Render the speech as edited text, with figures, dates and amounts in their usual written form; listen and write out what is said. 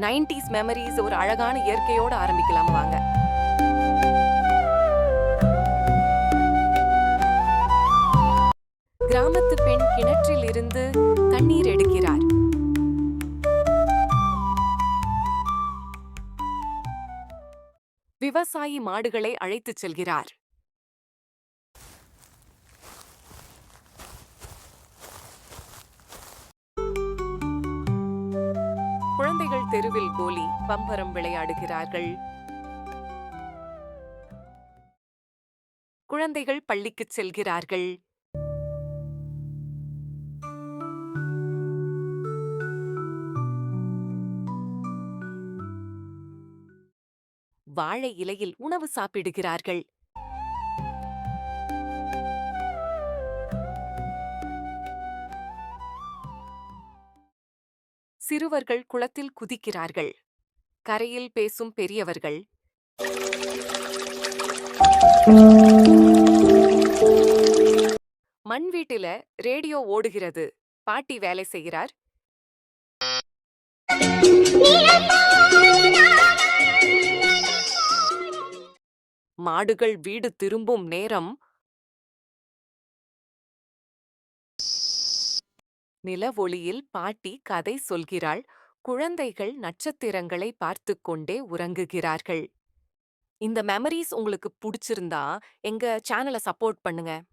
90s memories ஒரு அழகான இயற்கையோட ஆரம்பிக்கலாம் வாங்க. கிராமத்து பெண் கிணற்றில் இருந்து தண்ணீர் எடுக்கிறார். விவசாயி மாடுகளை அழைத்துச் செல்கிறார். குழந்தைகள் தெருவில் கோலி பம்பரம் விளையாடுகிறார்கள். குழந்தைகள் பள்ளிக்குச் செல்கிறார்கள். வாழை இலையில் உணவு சாப்பிடுகிறார்கள். சிறுவர்கள் குளத்தில் குதிக்கிறார்கள். கரையில் பேசும் பெரியவர்கள். மண் வீட்டில ரேடியோ ஓடுகிறது. பாட்டி வேலை செய்கிறார். மாடுகள் வீடு திரும்பும் நேரம். நிலவொளியில் பாட்டி கதை சொல்கிறாள். குழந்தைகள் நட்சத்திரங்களை பார்த்துக் கொண்டே உறங்குகிறார்கள். இந்த மெமரிஸ் உங்களுக்கு பிடிச்சிருந்தா எங்க சேனலை சப்போர்ட் பண்ணுங்க.